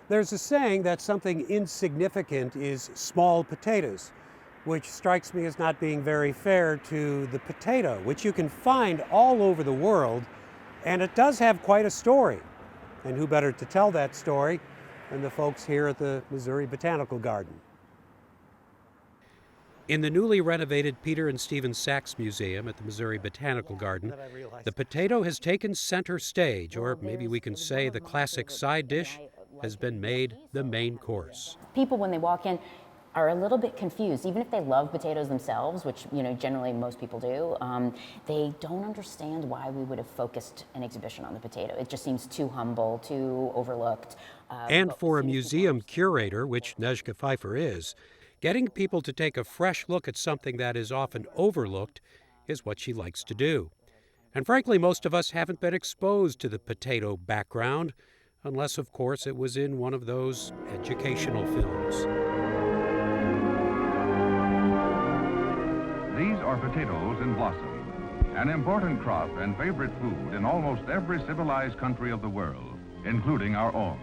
There's a saying that something insignificant is small potatoes, which strikes me as not being very fair to the potato, which you can find all over the world, and it does have quite a story. And who better to tell that story than the folks here at the Missouri Botanical Garden. In the newly renovated Peter and Stephen Sachs Museum at the Missouri Botanical Garden, the potato has taken center stage, or maybe we can say the classic side dish has been made the main course. People, when they walk in, are a little bit confused. Even if they love potatoes themselves, which generally most people do, they don't understand why we would have focused an exhibition on the potato. It just seems too humble, too overlooked. And for a museum curator, which Nezhka Pfeiffer is, getting people to take a fresh look at something that is often overlooked is what she likes to do. And frankly, most of us haven't been exposed to the potato background, unless, of course, it was in one of those educational films. These are potatoes in blossom, an important crop and favorite food in almost every civilized country of the world, including our own.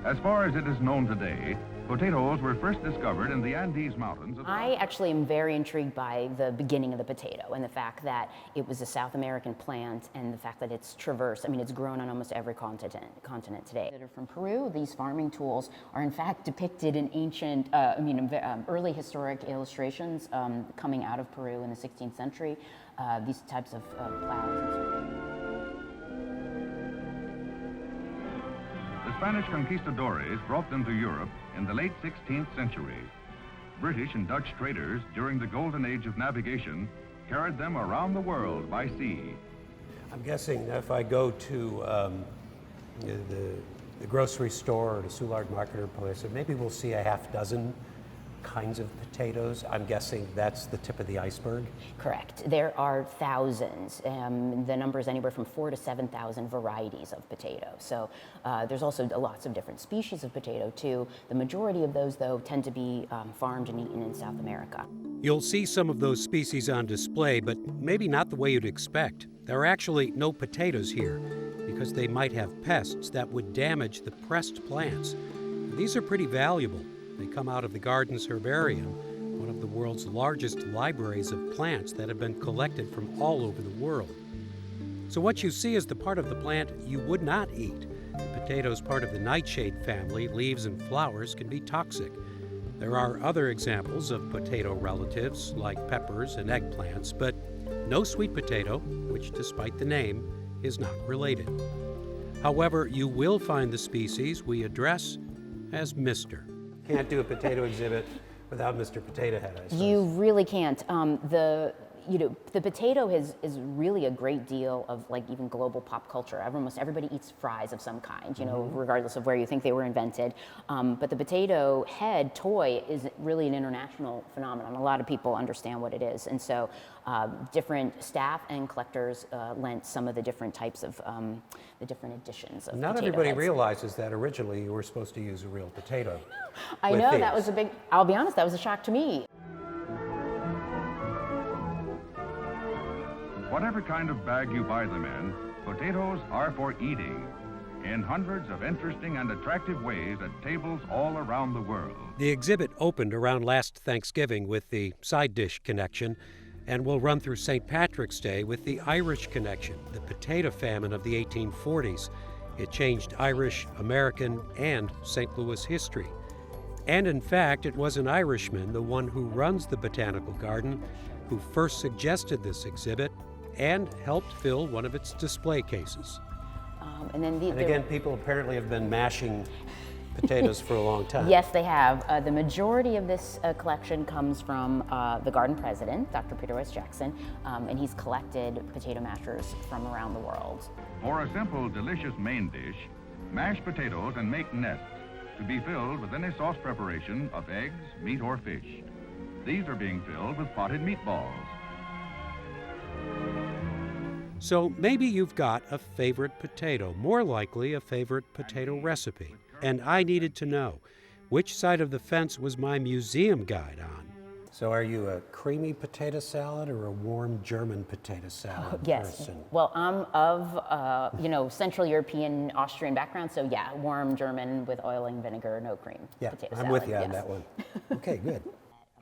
As far as it is known today, potatoes were first discovered in the Andes Mountains. I actually am very intrigued by the beginning of the potato and the fact that it was a South American plant and the fact that it's traversed. I mean, it's grown on almost every continent today. That are from Peru. These farming tools are in fact depicted in ancient, early historic illustrations coming out of Peru in the 16th century. These types of plows. The Spanish conquistadores brought them to Europe in the late 16th century. British and Dutch traders during the golden age of navigation carried them around the world by sea. I'm guessing if I go to the grocery store or the Soulard Market or place, maybe we'll see a half dozen kinds of potatoes. I'm guessing that's the tip of the iceberg. Correct. There are thousands. The number is anywhere from 4,000 to 7,000 varieties of potato. So there's also lots of different species of potato too. The majority of those, though, tend to be farmed and eaten in South America. You'll see some of those species on display, but maybe not the way you'd expect. There are actually no potatoes here because they might have pests that would damage the pressed plants. These are pretty valuable. They come out of the garden's herbarium, one of the world's largest libraries of plants that have been collected from all over the world. So what you see is the part of the plant you would not eat. The potato's part of the nightshade family. Leaves and flowers can be toxic. There are other examples of potato relatives like peppers and eggplants, but no sweet potato, which despite the name is not related. However, you will find the species we address as Mr. Can't do a potato exhibit without Mr. Potato Head, I suppose. You really can't. The potato is really a great deal of like even global pop culture. Almost everybody eats fries of some kind, regardless of where you think they were invented. But the potato head toy is really an international phenomenon. A lot of people understand what it is. And so different staff and collectors lent some of the different types of, the different editions of Not potato everybody heads. realizes that originally you were supposed to use a real potato. I know, that was I'll be honest, that was a shock to me. Whatever kind of bag you buy them in, potatoes are for eating in hundreds of interesting and attractive ways at tables all around the world. The exhibit opened around last Thanksgiving with the side dish connection, and will run through St. Patrick's Day with the Irish connection, the potato famine of the 1840s. It changed Irish, American, and St. Louis history. And in fact, it was an Irishman, the one who runs the Botanical Garden, who first suggested this exhibit and helped fill one of its display cases. And again, people apparently have been mashing potatoes for a long time. Yes, they have. The majority of this collection comes from the garden president, Dr. Peter West Jackson, and he's collected potato mashers from around the world. For a simple, delicious main dish, mash potatoes and make nests to be filled with any sauce preparation of eggs, meat, or fish. These are being filled with potted meatballs. So maybe you've got a favorite potato, more likely a favorite potato recipe. And I needed to know, which side of the fence was my museum guide on? So are you a creamy potato salad or a warm German potato salad Yes. person? Well, I'm of Central European, Austrian background, so yeah, warm German with oil and vinegar, no cream. Yeah, potato I'm salad, with you on yes. that one. Okay, good.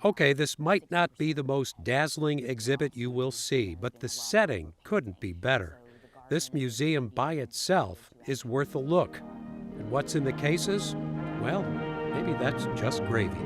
Okay, this might not be the most dazzling exhibit you will see, but the setting couldn't be better. This museum by itself is worth a look. And what's in the cases? Well, maybe that's just gravy.